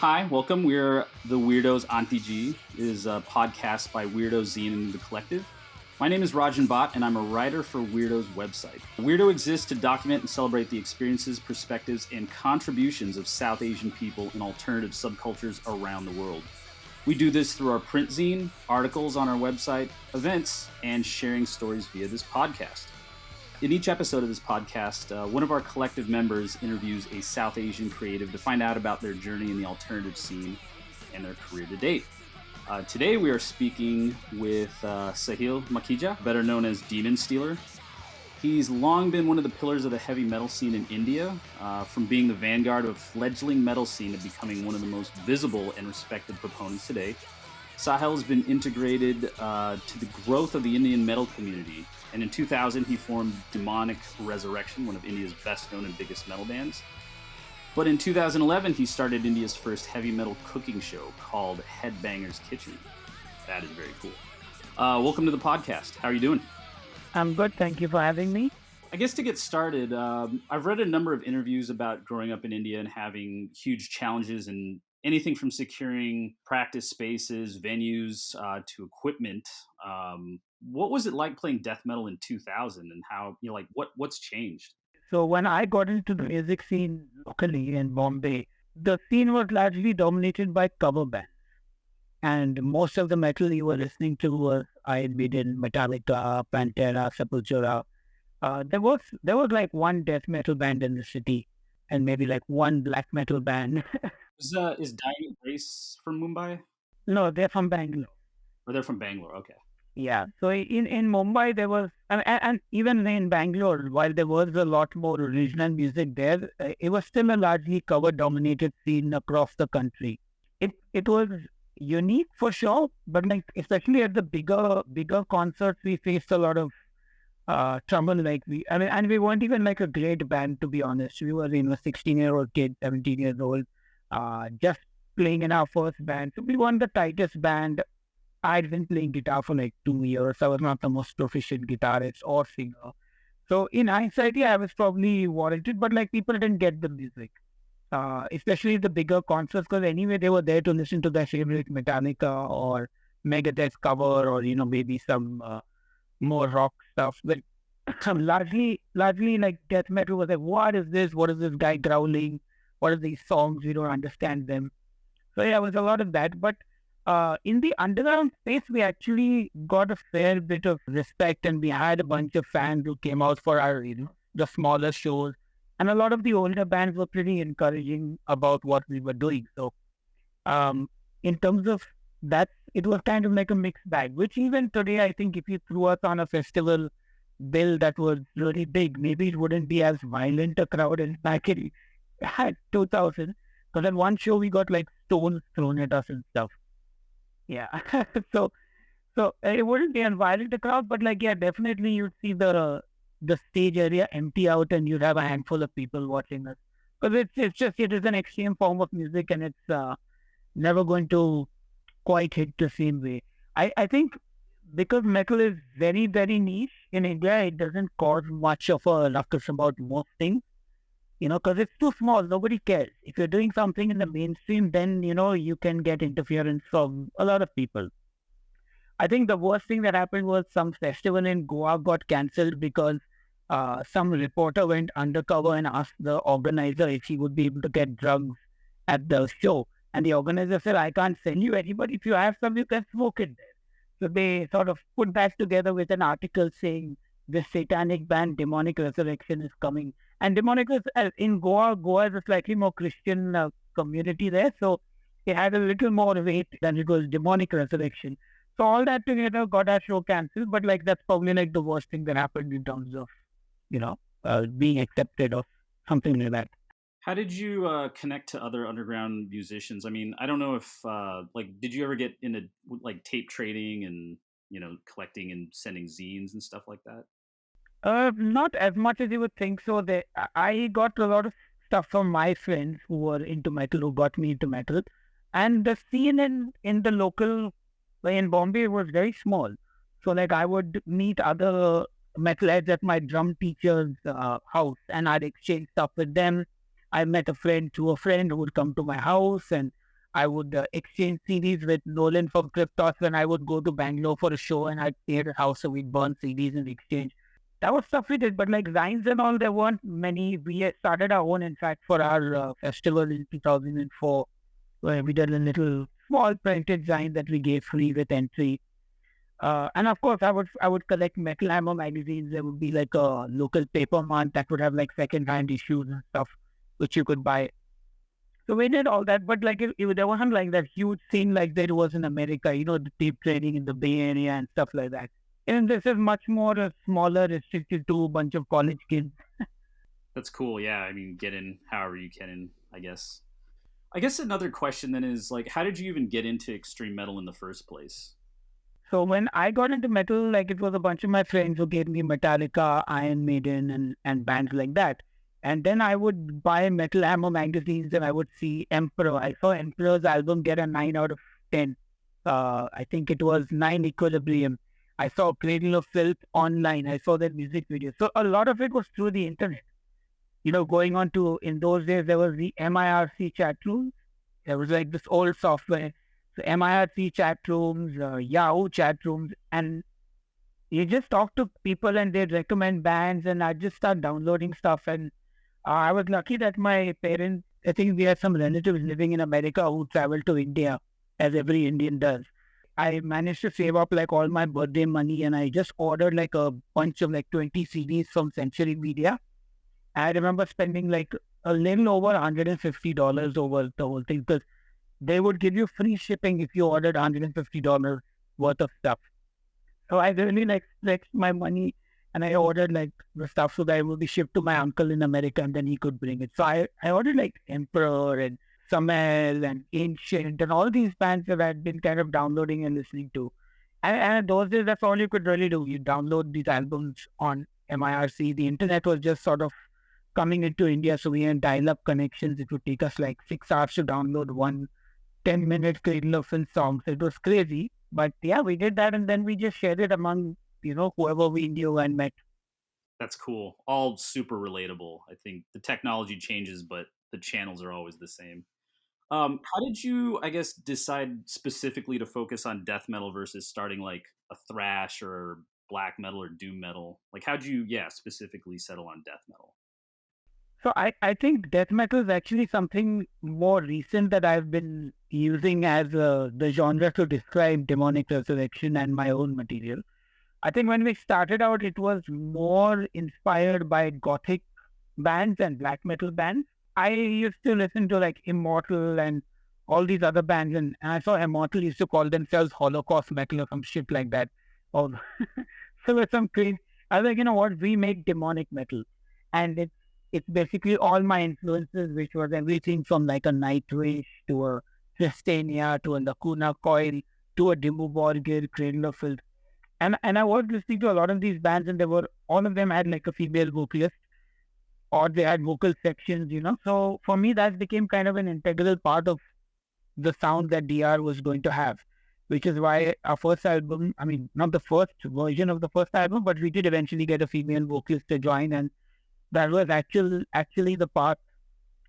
Hi, welcome. We're the Weirdos. Aunty-ji is a podcast by Weirdos Zine and the Collective. My name is Rajen Bhatt, and I'm a writer for Weirdos website. Weirdo exists to document and celebrate the experiences, perspectives, and contributions of South Asian people in alternative subcultures around the world. We do this through our print zine, articles on our website, events, and sharing stories via this podcast. In each episode of this podcast, one of our collective members interviews a South Asian creative to find out about their journey in the alternative scene and their career to date. Today we are speaking with Sahil Makhija, better known as Demonstealer. He's long been one of the pillars of the heavy metal scene in India, from being the vanguard of a fledgling metal scene to becoming one of the most visible and respected proponents today. Sahil has been integrated to the growth of the Indian metal community, and in 2000 he formed Demonic Resurrection, one of India's best known and biggest metal bands. But in 2011 he started India's first heavy metal cooking show called Headbanger's Kitchen. That is very cool. Welcome to the podcast. How are you doing? I'm good. Thank you for having me. I guess to get started, I've read a number of interviews about growing up in India and having huge challenges in anything from securing practice spaces, venues, to equipment. What was it like playing death metal in 2000, and how, what's changed? So when I got into the music scene locally in Bombay, the scene was largely dominated by cover bands. And most of the metal you were listening to was Iron Maiden, Metallica, Pantera, Sepultura. There was like one death metal band in the city, and maybe like one black metal band. Is Dying Grace from Mumbai? No, they're from Bangalore. Or they're from Bangalore, okay. Yeah. So in Mumbai, there was, and even in Bangalore, while there was a lot more original music there, it was still a largely cover-dominated scene across the country. It was unique for sure, but like especially at the bigger concerts, we faced a lot of trouble. And we weren't even like a great band, to be honest. We were 16-year-old kid, 17 years old, just playing in our first band. So we weren't the tightest band. I'd been playing guitar for like 2 years. I was not the most proficient guitarist or singer. So in hindsight, yeah, I was probably warranted, but like people didn't get the music, especially the bigger concerts, because anyway, they were there to listen to their favorite Metallica or Megadeth cover, or, maybe some more rock stuff. But largely like death metal was like, what is this? What is this guy growling? What are these songs? We don't understand them. So yeah, it was a lot of that. But in the underground space, we actually got a fair bit of respect, and we had a bunch of fans who came out for our, the smaller shows. And a lot of the older bands were pretty encouraging about what we were doing. So in terms of that, it was kind of like a mixed bag, which even today, I think if you threw us on a festival bill that was really big, maybe it wouldn't be as violent a crowd as back in 2000. Because at one show, we got like stones thrown at us and stuff. Yeah. so it wouldn't be as violent a crowd, but like, yeah, definitely you'd see the stage area empty out, and you'd have a handful of people watching us. Because it is an extreme form of music, and it's never going to quite hit the same way. I think because metal is very, very niche in India, it doesn't cause much of a ruckus about most things, because it's too small. Nobody cares. If you're doing something in the mainstream, then, you can get interference from a lot of people. I think the worst thing that happened was some festival in Goa got cancelled because some reporter went undercover and asked the organizer if he would be able to get drugs at the show. And the organizer said, I can't sell you any, but if you have some, you can smoke it there. So they sort of put that together with an article saying this satanic band, Demonic Resurrection, is coming. And Demonic is in Goa. Goa is a slightly more Christian community there. So it had a little more weight than it was Demonic Resurrection. So all that together got our show cancelled. But like that's probably like the worst thing that happened in terms of, being accepted or something like that. How did you connect to other underground musicians? I mean, I don't know if did you ever get into like tape trading and collecting and sending zines and stuff like that? Not as much as you would think. So I got a lot of stuff from my friends who were into metal, who got me into metal, and the scene in the local, in Bombay, was very small. So like I would meet other metalheads at my drum teacher's house, and I'd exchange stuff with them. I met a friend who would come to my house, and I would exchange CDs with Nolan from Cryptos when I would go to Bangalore for a show and I'd stay at a house, so we'd burn CDs in exchange. That was stuff we did, but like Zines and all, there weren't many. We had started our own, in fact, for our festival in 2004, where we did a little small printed Zine that we gave free with entry. And of course, I would collect Metal Hammer magazines. There would be like a local paper mart that would have like second-hand issues and stuff, which you could buy. So we did all that, but like there wasn't like that huge scene like there was in America, the tape trading in the Bay Area and stuff like that. And this is much more smaller, restricted to a bunch of college kids. That's cool. Yeah, I mean, get in however you can in, I guess. I guess another question then is like, how did you even get into extreme metal in the first place? So when I got into metal, like it was a bunch of my friends who gave me Metallica, Iron Maiden, and bands like that. And then I would buy Metal Hammer magazines and I would see Emperor. I saw Emperor's album get a 9 out of 10. I think it was 9 Equilibrium. I saw Cradle of Filth online. I saw their music videos. So a lot of it was through the internet. Going on to, in those days, there was the MIRC chat rooms. There was like this old software. So MIRC chat rooms, Yahoo chat rooms, and you just talk to people and they'd recommend bands, and I'd just start downloading stuff. And I was lucky that my parents, I think we had some relatives living in America who traveled to India, as every Indian does. I managed to save up like all my birthday money and I just ordered like a bunch of like 20 CDs from Century Media. I remember spending like a little over $150 over the whole thing because they would give you free shipping if you ordered $150 worth of stuff. So I really like flexed my money and I ordered like the stuff so that it would be shipped to my uncle in America and then he could bring it. So I ordered like Emperor and Samel and Ancient and all these bands that I'd been kind of downloading and listening to. And in those days, that's all you could really do. You download these albums on MIRC. The internet was just sort of coming into India, so we had dial-up connections. It would take us like 6 hours to download one 10-minute Cradle of Filth song. So it was crazy. But yeah, we did that and then we just shared it among, whoever we knew and met. That's cool. All super relatable. I think the technology changes, but the channels are always the same. How did you, I guess, decide specifically to focus on death metal versus starting like a thrash or black metal or doom metal? Like, how'd you, specifically settle on death metal? So I think death metal is actually something more recent that I've been using as the genre to describe demonic resurrection and my own material. I think when we started out, it was more inspired by gothic bands and black metal bands. I used to listen to like Immortal and all these other bands, and I saw Immortal used to call themselves Holocaust metal or some shit like that. Oh, so it's some crazy. I was like, you know what? We make demonic metal, and it's basically all my influences, which was everything from like a Nightwish to a Christiania to a Lacuna Coil to a Dimmu Borgir, Cradle of Filth. And I was listening to a lot of these bands, and all of them had like a female vocalist, or they had vocal sections, So for me, that became kind of an integral part of the sound that DR was going to have, which is why our first album, I mean, not the first version of the first album, but we did eventually get a female vocalist to join, and that was actually the path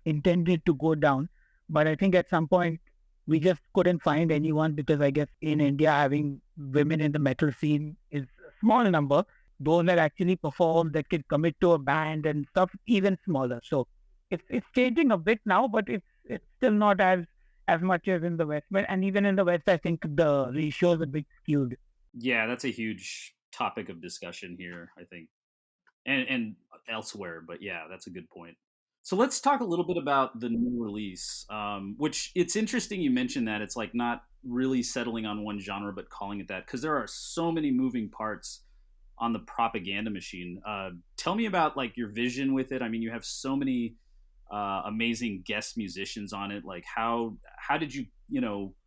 intended to go down. But I think at some point, we just couldn't find anyone because I guess in India, having women in the metal scene is a small number. Those that actually perform, that can commit to a band and stuff, even smaller. So it's changing a bit now, but it's still not as much as in the West. And even in the West, I think the ratio is a bit skewed. Yeah, that's a huge topic of discussion here, I think, and elsewhere. But yeah, that's a good point. So let's talk a little bit about the new release, which it's interesting you mentioned that it's like not really settling on one genre, but calling it that because there are so many moving parts on the propaganda machine. Tell me about like your vision with it. I mean, you have so many amazing guest musicians on it. Like how did you,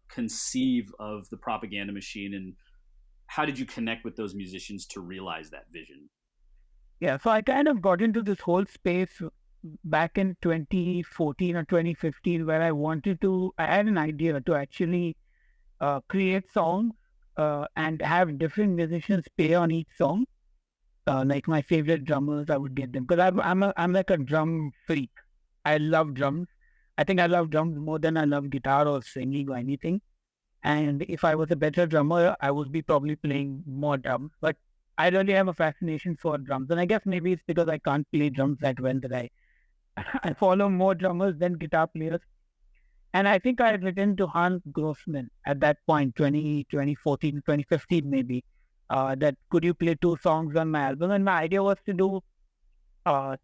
conceive of the propaganda machine and how did you connect with those musicians to realize that vision? Yeah, so I kind of got into this whole space back in 2014 or 2015 where I had an idea to actually create songs and have different musicians play on each song. Like my favorite drummers, I would get them because I'm like a drum freak. I love drums. I think I love drums more than I love guitar or singing or anything. And if I was a better drummer, I would be probably playing more drums. But I really have a fascination for drums. And I guess maybe it's because I can't play drums that well that I follow more drummers than guitar players. And I think I had written to Hans Grossman at that point, 2014, 2015 maybe, that could you play 2 songs on my album? And my idea was to do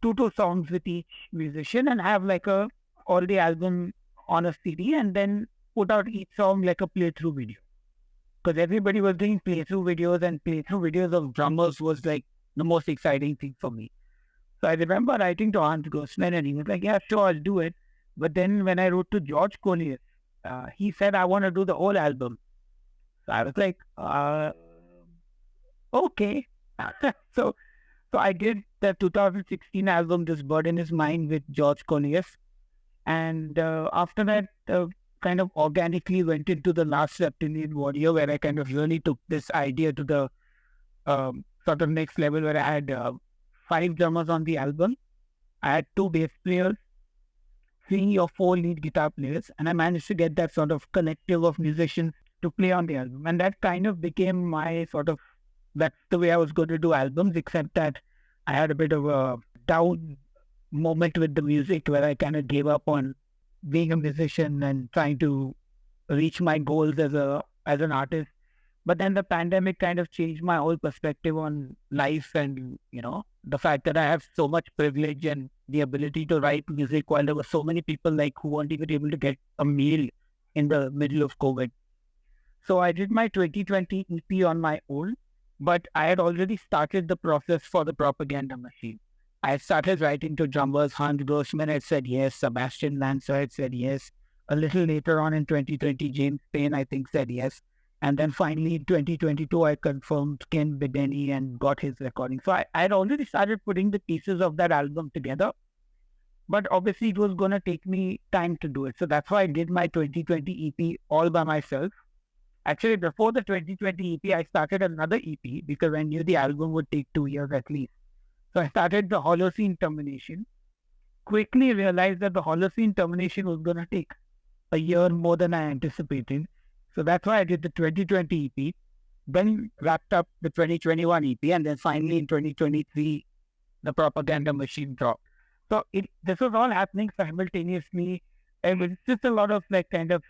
two songs with each musician and have like all the album on a CD and then put out each song like a playthrough video. Because everybody was doing playthrough videos, and playthrough videos of drummers was like the most exciting thing for me. So I remember writing to Hans Grossman and he was like, yeah, sure, I'll do it. But then when I wrote to George Collier, he said, I want to do the whole album. So I was like, okay. so I did the 2016 album, This Bird in His Mind, with George Collier. And after that, kind of organically went into the Last Reptilian Warrior, where I kind of really took this idea to the sort of next level, where I had 5 drummers on the album. I had 2 bass players, 3 or 4 lead guitar players, and I managed to get that sort of collective of musicians to play on the album. And that kind of became my sort of, that's the way I was going to do albums, except that I had a bit of a down moment with the music where I kind of gave up on being a musician and trying to reach my goals as an artist. But then the pandemic kind of changed my whole perspective on life, and the fact that I have so much privilege and the ability to write music while there were so many people like who weren't even able to get a meal in the middle of COVID. So I did my 2020 EP on my own, but I had already started the process for the Propaganda Machine. I started writing to drummers. Hans Grossman had said yes. Sebastian Lancer had said yes. A little later on in 2020, James Payne, I think, said yes. And then finally in 2022, I confirmed Ken Bedeni and got his recording. So I had already started putting the pieces of that album together. But obviously it was going to take me time to do it. So that's why I did my 2020 EP all by myself. Actually, before the 2020 EP, I started another EP because I knew the album would take 2 years at least. So I started the Holocene Termination. Quickly realized that the Holocene Termination was going to take a year more than I anticipated. So that's why I did the 2020 EP, then wrapped up the 2021 EP, and then finally in 2023, the Propaganda Machine dropped. So this was all happening simultaneously. And it was just a lot of like kind of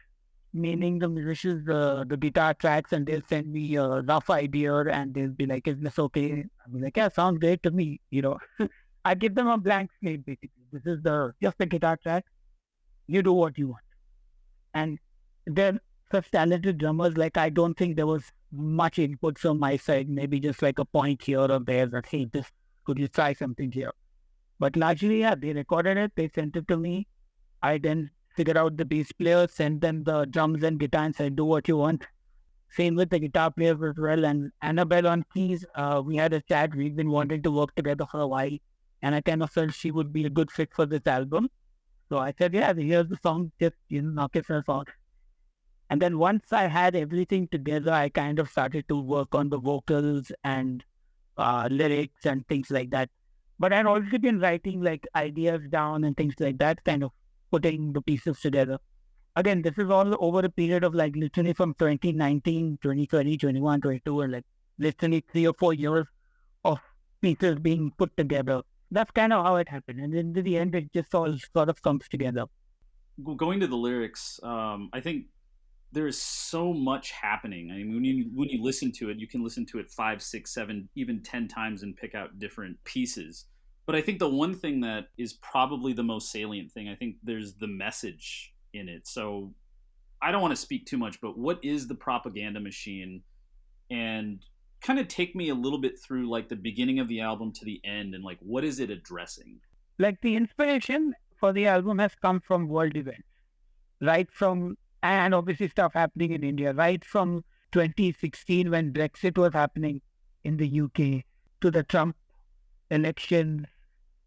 meaning the musicians, the guitar tracks, and they'll send me a rough idea and they'll be like, is this okay? I'll be like, yeah, sounds great to me, I give them a blank slate basically. This is just the guitar track. You do what you want. And they're such talented drummers, like I don't think there was much input from my side, maybe just like a point here or there that, hey, could you try something here? But largely, yeah, they recorded it, they sent it to me. I then figured out the bass player, sent them the drums and guitar and said, do what you want. Same with the guitar players as well. And Annabelle on keys, we had a chat. We've been wanting to work together for a while. And I kind of felt she would be a good fit for this album. So I said, yeah, here's the song, just knock yourself out. And then once I had everything together, I kind of started to work on the vocals and lyrics and things like that. But I'd already been writing like ideas down and things like that, kind of putting the pieces together. Again, this is all over a period of like literally from 2019, 2020, 21, 22, and like literally 3 or 4 years of pieces being put together. That's kind of how it happened. And in the end, it just all sort of comes together. Going to the lyrics, I think there is so much happening. I mean, when you listen to it, you can listen to it 5, 6, 7, even 10 times and pick out different pieces. But I think the one thing that is probably the most salient thing, I think there's the message in it. So I don't want to speak too much, but what is the Propaganda Machine? And kind of take me a little bit through like the beginning of the album to the end, and like what is it addressing? Like the inspiration for the album has come from world events, right from, and obviously stuff happening in India, right from 2016 when Brexit was happening in the UK to the Trump election,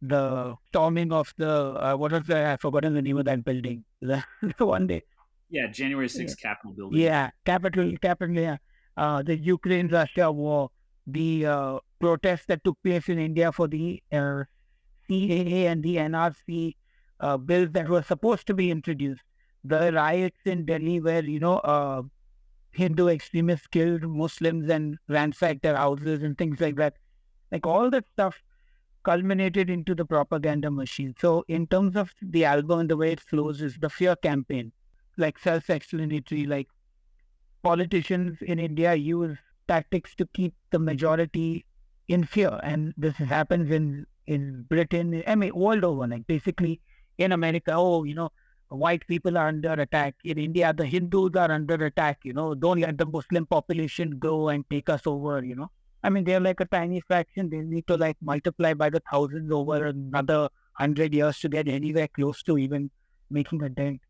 the storming of the, what was the, I've forgotten the name of that building, the one day. Yeah, January 6th Capitol building. Yeah, Capitol, yeah. The Ukraine-Russia war, the protests that took place in India for the CAA and the NRC bills that were supposed to be introduced. The riots in Delhi where, Hindu extremists killed Muslims and ransacked their houses and things like that. Like all that stuff culminated into the propaganda machine. So in terms of the album and the way it flows is the fear campaign, like self-explanatory, like politicians in India use tactics to keep the majority in fear. And this happens in Britain, I mean, world over, like basically in America, white people are under attack. In India, the Hindus are under attack, don't let the Muslim population go and take us over. I mean, they're like a tiny fraction. They need to like multiply by the thousands over another 100 years to get anywhere close to even making a dent.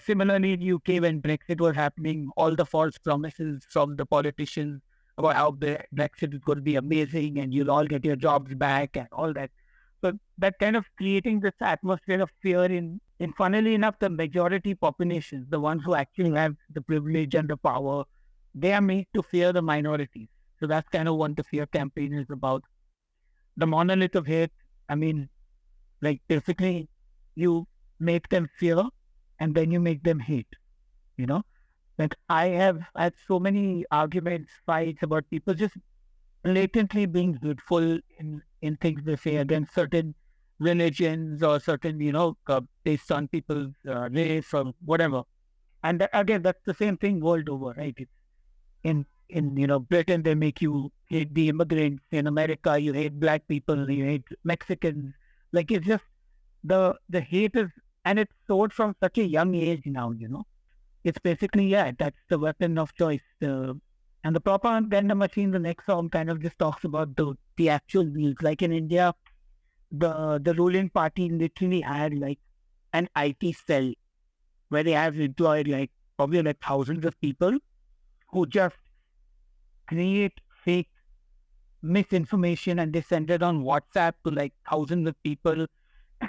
Similarly, in UK, when Brexit was happening, all the false promises from the politicians about how Brexit is going to be amazing and you'll all get your jobs back and all that. So that kind of creating this atmosphere of fear in funnily enough, the majority populations, the ones who actually have the privilege and the power, they are made to fear the minorities. So that's kind of what the fear campaign is about. The monolith of hate, I mean, like basically you make them fear and then you make them hate, Like I have had so many arguments, fights about people just blatantly being hateful in things they say against certain religions or certain, based on people's race or whatever. And again, that's the same thing world over, right? It's in Britain, they make you hate the immigrants. In America, you hate black people, you hate Mexicans. Like it's just the hate is, and it's sold from such a young age now, It's basically, that's the weapon of choice. And the propaganda machine, the next song kind of just talks about the actual news. Like in India, the ruling party literally had like an IT cell where they have employed like probably like thousands of people who just create fake misinformation and they send it on WhatsApp to like thousands of people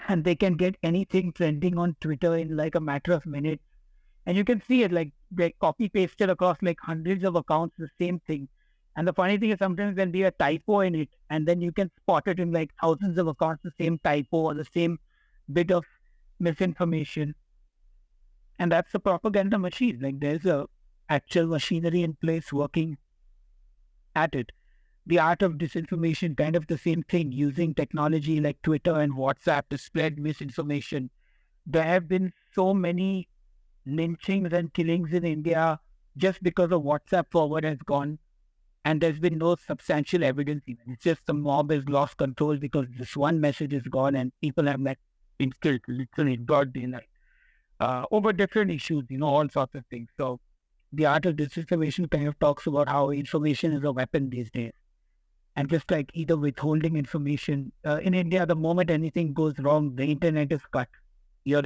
and they can get anything trending on Twitter in like a matter of minutes. And you can see it like they copy pasted across like hundreds of accounts, the same thing. And the funny thing is sometimes there'll be a typo in it and then you can spot it in like thousands of accounts, the same typo or the same bit of misinformation. And that's the propaganda machine. Like there's a actual machinery in place working at it. The art of disinformation, kind of the same thing, using technology like Twitter and WhatsApp to spread misinformation. There have been so many lynchings and killings in India just because of WhatsApp forward has gone and there's been no substantial evidence even. It's just the mob has lost control because this one message is gone and people have like been killed literally broad daylight over different issues, all sorts of things. So the art of disinformation kind of talks about how information is a weapon these days. And just like either withholding information, in India, the moment anything goes wrong, the internet is cut. You're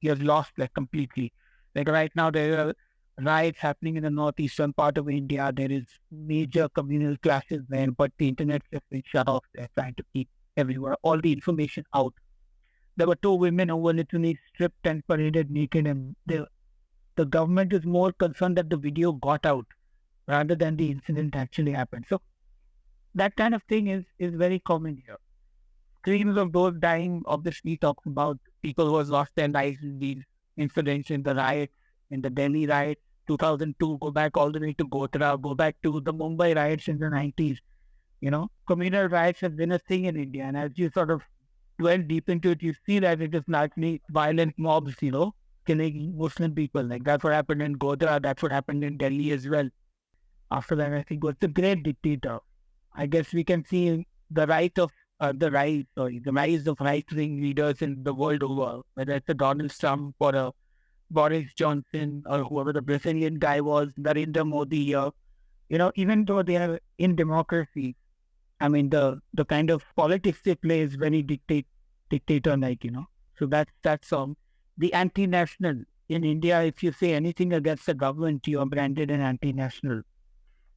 lost like completely. Like right now, there are riots happening in the northeastern part of India. There is major communal clashes there, but the internet has been shut off. They're trying to keep everywhere, all the information out. There were two women who were literally stripped and paraded naked, and the government is more concerned that the video got out rather than the incident actually happened. So that kind of thing is very common here. Screams of those dying obviously talks about people who have lost their lives in these incidents, in the riots, in the Delhi riots, 2002, go back all the way to Gotra, go back to the Mumbai riots in the 90s. Communal riots have been a thing in India. And as you sort of dwell deep into it, you see that it is largely violent mobs, killing Muslim people. Like that's what happened in Gotra, that's what happened in Delhi as well. After that, I think was the great dictator. I guess we can see the rise of right-wing leaders in the world over, whether it's a Donald Trump or a Boris Johnson or whoever the Brazilian guy was, Narendra Modi. Even though they are in democracy, I mean the kind of politics they play is very dictator-like. So that's the anti-national in India. If you say anything against the government, you are branded an anti-national.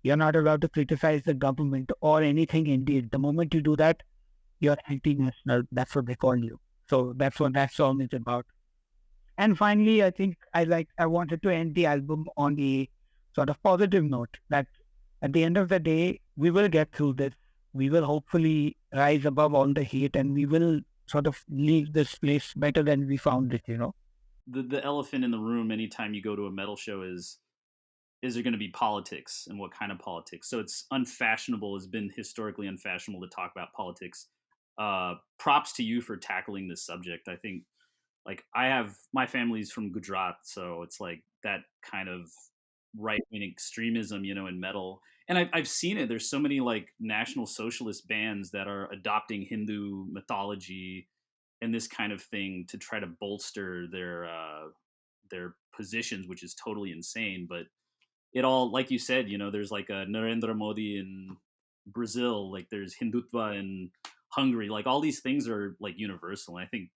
You're not allowed to criticize the government or anything indeed. The moment you do that, you're anti-national. That's what they call you. So that's what that song is about. And finally, I think I wanted to end the album on a sort of positive note that at the end of the day, we will get through this. We will hopefully rise above all the hate and we will sort of leave this place better than we found it, The elephant in the room anytime you go to a metal show is there going to be politics, and what kind of politics? So it's unfashionable, has been historically unfashionable to talk about politics. Props to you for tackling this subject. I think, like, I have my family's from Gujarat, so it's like that kind of right wing extremism, in metal. And I've seen it. There's so many like National Socialist bands that are adopting Hindu mythology and this kind of thing to try to bolster their positions, which is totally insane. But it all, like you said, there's like a Narendra Modi in Brazil, like there's Hindutva in Hungary, like all these things are like universal. And I think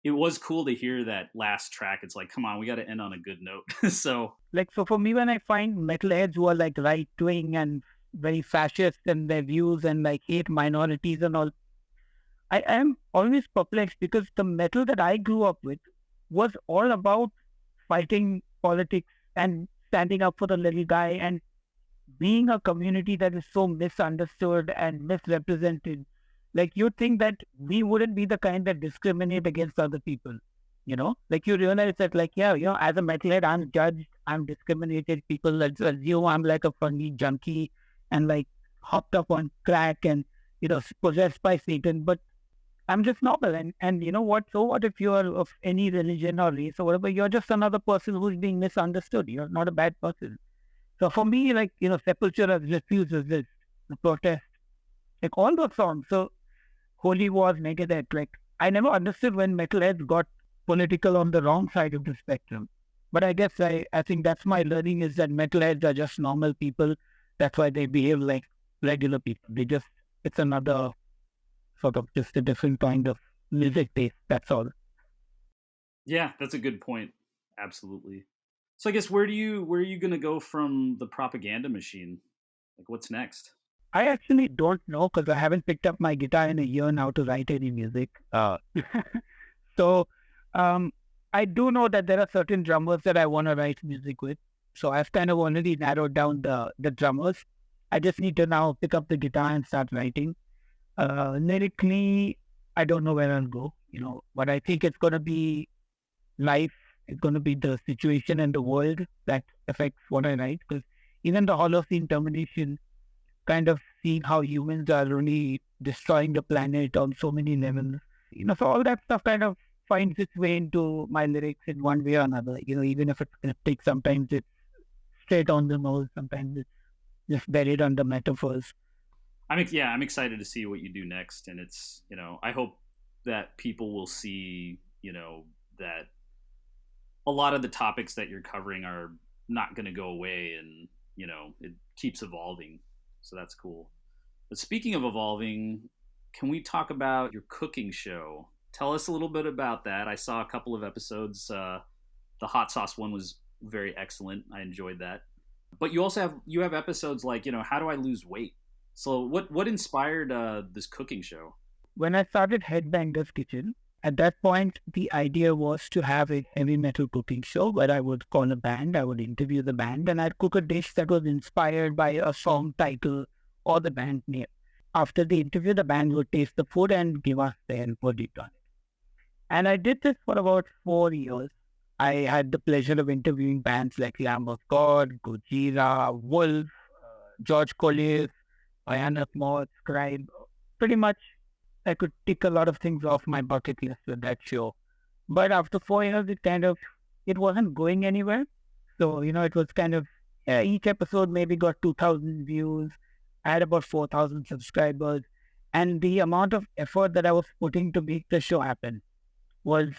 it was cool to hear that last track. It's like, come on, we got to end on a good note. So So for me, when I find metalheads who are like right wing and very fascist in their views and like hate minorities and all, I am always perplexed because the metal that I grew up with was all about fighting politics and standing up for the little guy and being a community that is so misunderstood and misrepresented. Like, you think that we wouldn't be the kind that discriminate against other people, Like, you realize that, like, yeah, as a metalhead, I'm judged, I'm discriminated. People assume I'm like a funny junkie and like hopped up on crack and, possessed by Satan. But I'm just normal. And you know what? So what if you're of any religion or race or whatever? You're just another person who's being misunderstood. You're not a bad person. So for me, like, Sepultura, Refuse, Resist, The Protest, like all those songs. So Holy Wars, Megadeth, like I never understood when metalheads got political on the wrong side of the spectrum. But I guess I think that's my learning, is that metalheads are just normal people. That's why they behave like regular people. It's another sort of just a different kind of music taste. That's all. yeah, that's a good point. Absolutely. So I guess where are you gonna go from the propaganda machine? Like, what's next? I actually don't know because I haven't picked up my guitar in a year now to write any music. So I do know that there are certain drummers that I want to write music with. So I've kind of already narrowed down the drummers. I just need to now pick up the guitar and start writing. Lyrically, I don't know where I'll go, but I think it's going to be life. It's going to be the situation and the world that affects what I write. Because even the Holocene termination, kind of seeing how humans are really destroying the planet on so many levels. So all that stuff kind of finds its way into my lyrics in one way or another. Even if it's cryptic, sometimes it's straight on the nose, sometimes it's just buried under metaphors. I'm excited to see what you do next, and it's I hope that people will see that a lot of the topics that you're covering are not going to go away, and it keeps evolving. So that's cool. But speaking of evolving, can we talk about your cooking show? Tell us a little bit about that. I saw a couple of episodes. The hot sauce one was very excellent. I enjoyed that. But you also have episodes like, how do I lose weight? So what inspired this cooking show? When I started Headbanger's Kitchen, at that point, the idea was to have a heavy metal cooking show where I would call a band, I would interview the band, and I'd cook a dish that was inspired by a song title or the band name. After the interview, the band would taste the food and give us their verdict on it. And I did this for about 4 years. I had the pleasure of interviewing bands like Lamb of God, Gojira, Wolf, George Collier, Bhayanak Moth, Scribe. Pretty much, I could tick a lot of things off my bucket list with that show. But after 4 years, it wasn't going anywhere. So, it was kind of, each episode maybe got 2,000 views. I had about 4,000 subscribers. And the amount of effort that I was putting to make the show happen was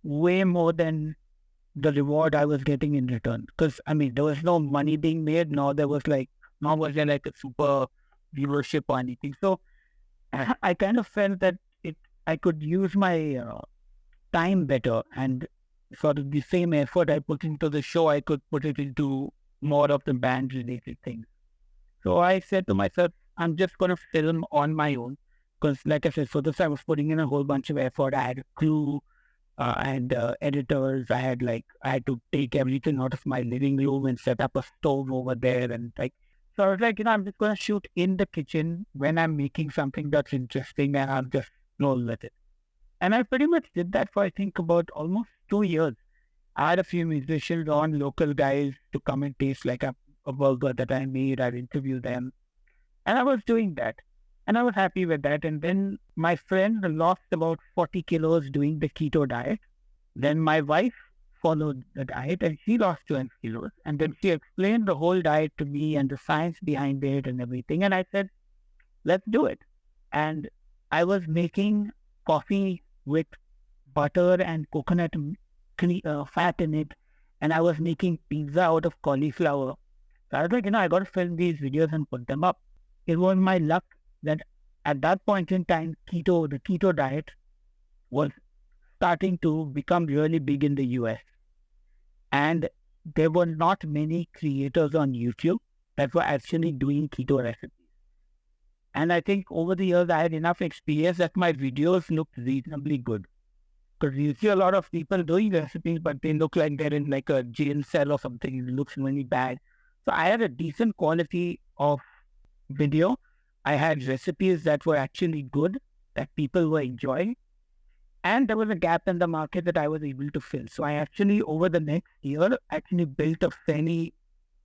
way more than the reward I was getting in return. Because, there was no money being made, nor was there like a super viewership or anything. So I kind of felt that I could use my time better, and sort of the same effort I put into the show, I could put it into more of the band-related things. So I said to myself, I'm just going to film on my own. Because like I said, for this I was putting in a whole bunch of effort. I had a crew and editors. I had to take everything out of my living room and set up a stove over there. And so I was like, I'm just going to shoot in the kitchen when I'm making something that's interesting, and I'll just roll with it. And I pretty much did that for, I think, about almost 2 years. I had a few musicians on, local guys, to come and taste like a burger that I made. I'd interview them. And I was doing that. And I was happy with that. And then my friend lost about 40 kilos doing the keto diet. Then my wife followed the diet and she lost 20 kilos. And then she explained the whole diet to me and the science behind it and everything. And I said, let's do it. And I was making coffee with butter and coconut fat in it. And I was making pizza out of cauliflower. So I was like, I got to film these videos and put them up. It was my luck that at that point in time, the keto diet was starting to become really big in the US. And there were not many creators on YouTube that were actually doing keto recipes. And I think over the years, I had enough experience that my videos looked reasonably good. Because you see a lot of people doing recipes, but they look like they're in like a jail cell or something. It looks really bad. So I had a decent quality of video. I had recipes that were actually good, that people were enjoying. And there was a gap in the market that I was able to fill. So I actually, over the next year, actually built a fairly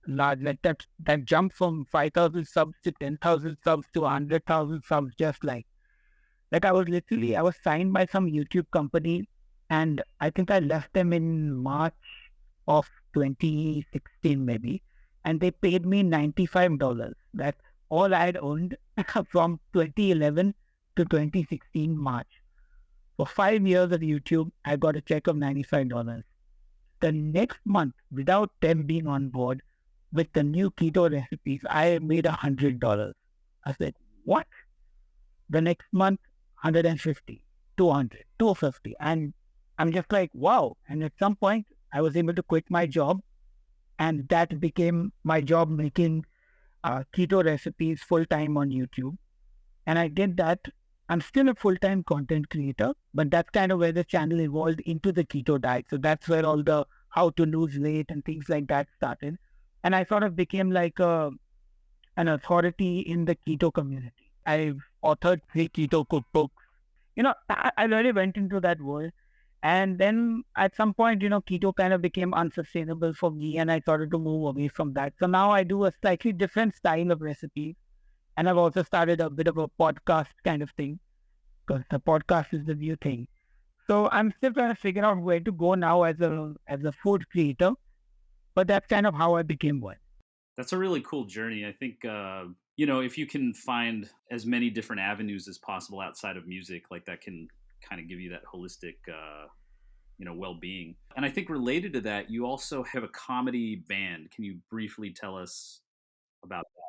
large, like that jump from 5,000 subs to 10,000 subs to 100,000 subs, just like I was signed by some YouTube company, and I think I left them in March of 2016 maybe, and they paid me $95. That's all I had earned from 2011 to 2016 March. For 5 years of YouTube, I got a check of $95. The next month, without them being on board with the new keto recipes, I made $100. I said, what? The next month, 150, 200, 250. And I'm just like, wow. And at some point, I was able to quit my job. And that became my job, making keto recipes full-time on YouTube. And I did that. I'm still a full-time content creator, but that's kind of where the channel evolved into the keto diet. So that's where all the how to lose weight and things like that started. And I sort of became like an authority in the keto community. I've authored 3 keto cookbooks. I really went into that world. And then at some point, keto kind of became unsustainable for me, and I started to move away from that. So now I do a slightly different style of recipes. And I've also started a bit of a podcast kind of thing, because the podcast is the new thing. So I'm still trying to figure out where to go now as a food creator. But that's kind of how I became one. That's a really cool journey. I think, if you can find as many different avenues as possible outside of music, like that can kind of give you that holistic, well-being. And I think related to that, you also have a comedy band. Can you briefly tell us about that?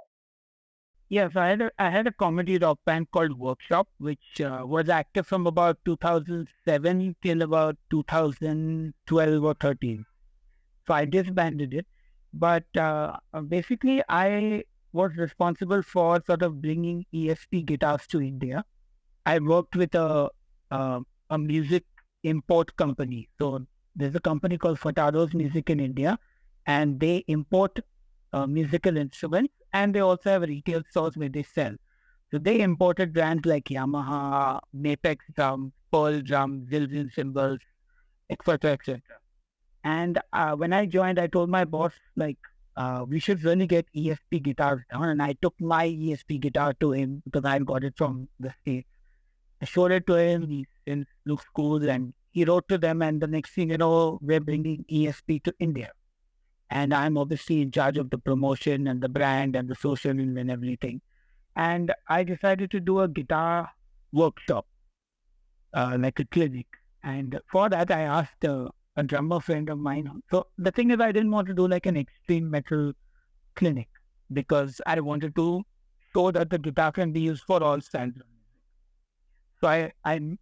Yes, I had a comedy rock band called Workshop, which was active from about 2007 till about 2012 or 13. So I disbanded it. But basically, I was responsible for sort of bringing ESP guitars to India. I worked with a music import company. So there's a company called Fataro's Music in India, and they import musical instruments, and they also have retail stores where they sell. So they imported brands like Yamaha, Mapex drums, Pearl drums, Zildjian cymbals, etc., etc. And when I joined, I told my boss, we should really get ESP guitars down. And I took my ESP guitar to him because I got it from the States. I showed it to him. He said, looks cool. And he wrote to them. And the next thing you know, we're bringing ESP to India. And I'm obviously in charge of the promotion and the brand and the social and everything. And I decided to do a guitar workshop, like a clinic. And for that, I asked a drummer friend of mine. So the thing is, I didn't want to do like an extreme metal clinic because I wanted to show that the guitar can be used for all styles. So I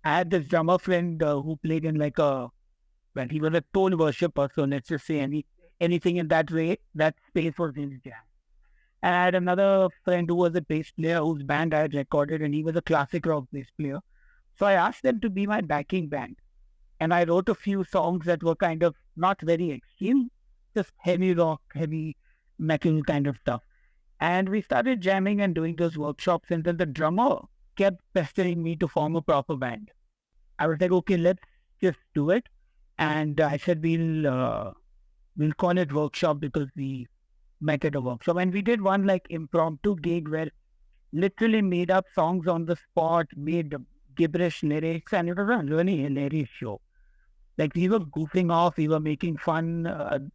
had this drummer friend who played in he was a tone worshiper. So let's just say anything in that way, that space was his jam. And I had another friend who was a bass player whose band I had recorded, and he was a classic rock bass player. So I asked them to be my backing band. And I wrote a few songs that were kind of not very extreme, just heavy rock, heavy metal kind of stuff. And we started jamming and doing those workshops. And then the drummer kept pestering me to form a proper band. I was like, okay, let's just do it. And I said, we'll call it workshop because we met at a workshop. And we did one like impromptu gig where literally made up songs on the spot, made gibberish lyrics, and it was a really hilarious show. Like we were goofing off, we were making fun.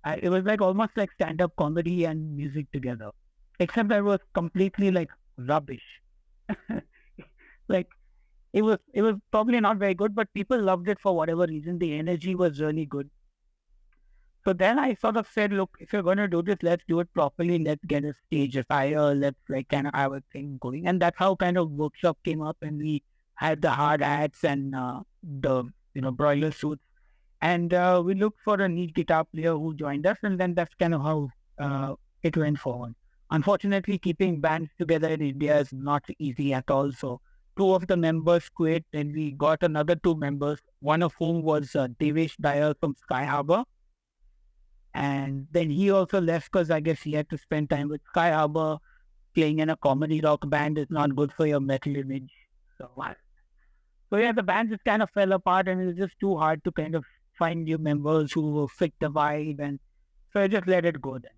It was like almost like stand-up comedy and music together, except I was completely like rubbish. Like it was probably not very good, but people loved it for whatever reason. The energy was really good. So then I sort of said, look, if you're going to do this, let's do it properly. Let's get a stage attire. Let's like kind of have a thing going. And that's how kind of workshop came up. And we had the hard hats and the, broiler suits. And we looked for a neat guitar player who joined us. And then that's kind of how it went forward. Unfortunately, keeping bands together in India is not easy at all. So two of the members quit and we got another two members, one of whom was Devesh Dayal from Sky Harbor. And then he also left because I guess he had to spend time with Sky Harbor. Playing in a comedy rock band is not good for your metal image. So yeah, the band just kind of fell apart and it was just too hard to kind of find new members who will fit the vibe. And so I just let it go then.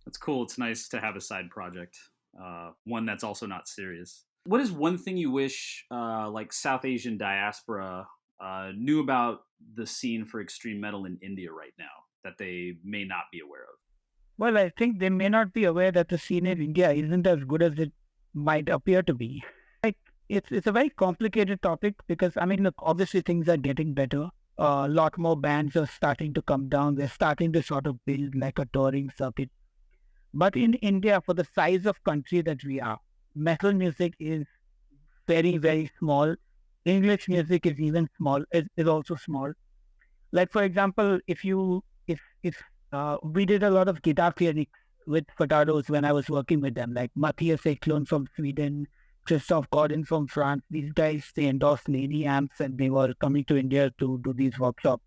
That's cool. It's nice to have a side project, one that's also not serious. What is one thing you wish like South Asian diaspora knew about the scene for extreme metal in India right now that they may not be aware of? Well, I think they may not be aware that the scene in India isn't as good as it might appear to be. Like it's a very complicated topic because I mean, look, obviously things are getting better. A lot more bands are starting to come down. They're starting to sort of build like a touring circuit. But in India, for the size of country that we are, metal music is very, very small. English music is even small, is also small. Like for example, if we did a lot of guitar clinics with Fatados when I was working with them, like Matthias Eklund from Sweden, Christoph Gordon from France. These guys, they endorsed Lady Amps and they were coming to India to do these workshops.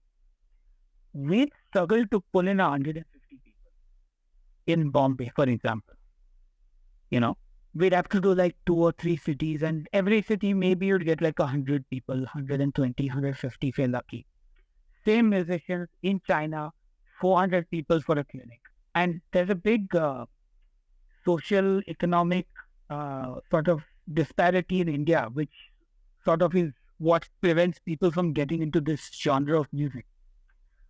We struggled to pull in 150 people in Bombay, for example. We'd have to do like 2 or 3 cities, and every city maybe you'd get like 100 people, 120, 150 if you're lucky. Same musicians in China, 400 people for a clinic. And there's a big social, economic sort of disparity in India, which sort of is what prevents people from getting into this genre of music.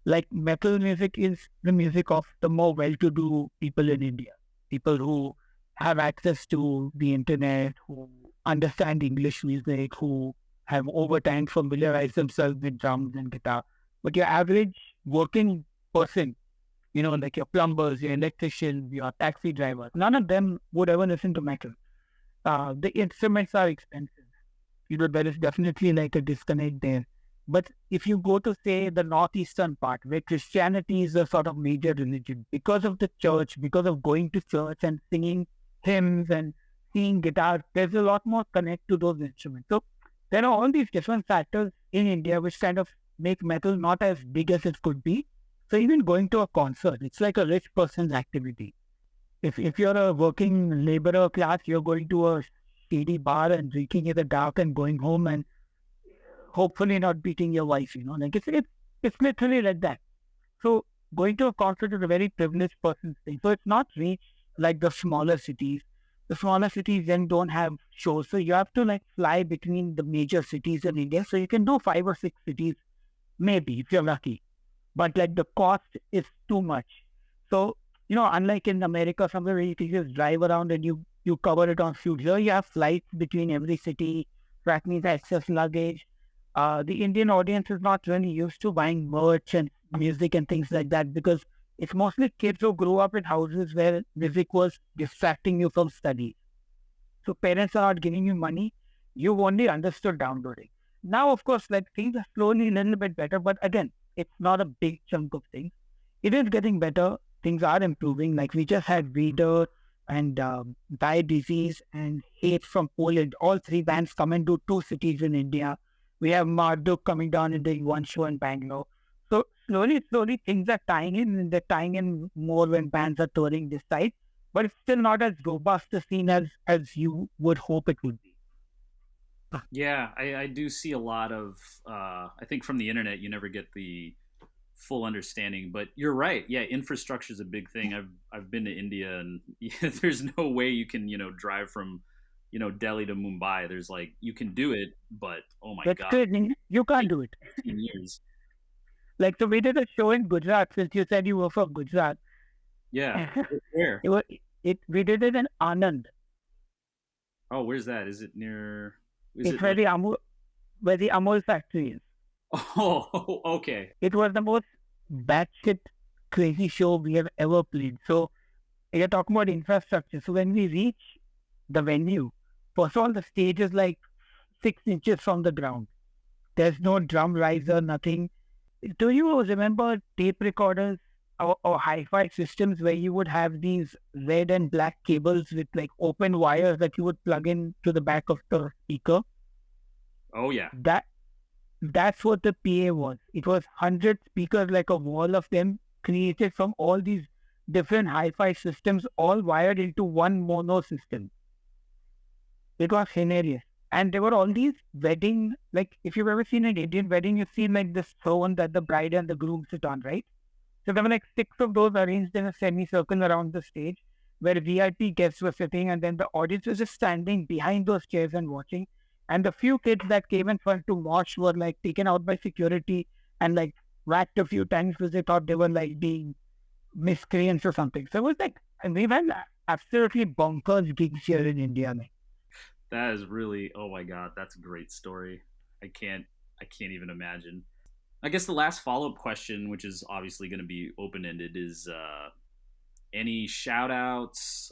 Like metal music is the music of the more well-to-do people in India, people who have access to the internet, who understand English music, who have over time familiarized themselves with drums and guitar. But your average working person, like your plumbers, your electricians, your taxi drivers, none of them would ever listen to metal. The instruments are expensive. There is definitely like a disconnect there. But if you go to, say, the northeastern part, where Christianity is a sort of major religion, because of the church, because of going to church and singing hymns and seeing guitar, there's a lot more connect to those instruments. So there are all these different factors in India which kind of make metal not as big as it could be. So even going to a concert, it's like a rich person's activity. If you're a working laborer class, you're going to a shady bar and drinking in the dark and going home and hopefully not beating your wife, like it's literally like that. So going to a concert is a very privileged person's thing. So it's not reached like the smaller cities. The smaller cities then don't have shows. So you have to like fly between the major cities in India. So you can do 5 or 6 cities, maybe if you're lucky. But like the cost is too much. So, unlike in America, somewhere where you can just drive around and you cover it on food. Here you have flights between every city. That means excess luggage. The Indian audience is not really used to buying merch and music and things like that because it's mostly kids who grew up in houses where music was distracting you from studies. So parents are not giving you money. You've only understood downloading. Now, of course, like things are slowly a little bit better, but again, it's not a big chunk of things. It is getting better. Things are improving. Like we just had Weirdos and Die Disease and Hate from Poland. All 3 bands come and do 2 cities in India. We have Marduk coming down and doing 1 show in Bangalore. So slowly, things are tying in, and they're tying in more when bands are touring this side. But it's still not as robust a scene as you would hope it would be. Yeah, I do see a lot of. I think from the internet, you never get the full understanding, but you're right. Yeah, infrastructure is a big thing. I've been to India, and yeah, there's no way you can drive from Delhi to Mumbai. There's like you can do it, but oh my That's god, crazy. You can't do it. 15 years. Like, so we did a show in Gujarat, since you said you were from Gujarat. Yeah, where? it was, we did it in Anand. Oh, where's that? Is it near? Is It's it where like? where the Amul factory is. Oh, okay. It was the most batshit crazy show we have ever played. So you're talking about infrastructure. So when we reach the venue, first of all, the stage is like 6 inches from the ground. There's no drum riser, nothing. Do you remember tape recorders or hi-fi systems where you would have these red and black cables with like open wires that you would plug in to the back of the speaker? Oh yeah. That's what the PA was. It was 100 speakers, like a wall of them, created from all these different hi-fi systems, all wired into one mono system. It was hilarious. And there were all these wedding, like if you've ever seen an Indian wedding, you've seen like this throne that the bride and the groom sit on, right? So there were like 6 of those arranged in a semicircle around the stage where VIP guests were sitting, and then the audience was just standing behind those chairs and watching. And the few kids that came in front to mosh were like taken out by security and like whacked a few times because they thought they were like being miscreants or something. So it was like, and we've had absolutely bonkers gigs here in India. Like. That is really, oh my god, that's a great story. I can't even imagine. I guess the last follow-up question, which is obviously going to be open-ended, is any shout-outs,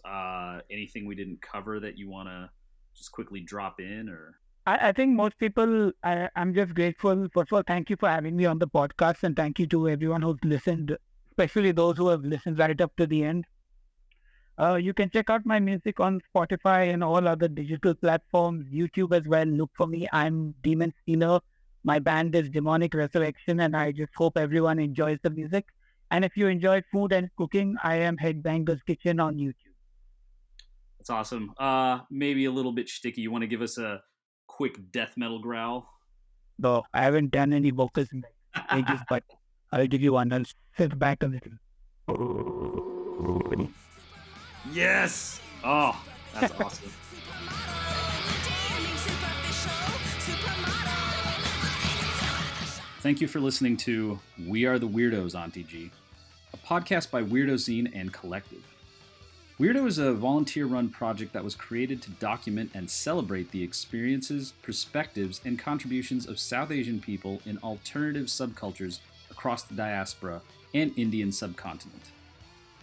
anything we didn't cover that you want to just quickly drop in? Or I think most people, I'm just grateful. First of all, thank you for having me on the podcast, and thank you to everyone who's listened, especially those who have listened right up to the end. You can check out my music on Spotify and all other digital platforms, YouTube as well. Look for me. I'm Demonstealer. My band is Demonic Resurrection, and I just hope everyone enjoys the music. And if you enjoy food and cooking, I am Headbanger's Kitchen on YouTube. That's awesome. Maybe a little bit shticky. You want to give us a quick death metal growl? No, I haven't done any vocals in ages, but I'll give you one. I'll sit back a little. Yes! Oh, that's awesome. Thank you for listening to We Are the Weirdos, Aunty-ji, a podcast by Weirdo Zine and Collective. Weirdo is a volunteer-run project that was created to document and celebrate the experiences, perspectives, and contributions of South Asian people in alternative subcultures across the diaspora and Indian subcontinent.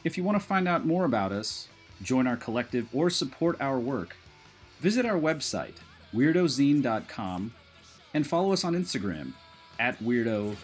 If you want to find out more about us, join our collective, or support our work, visit our website, weirdozine.com, and follow us on Instagram @weirdo.zine.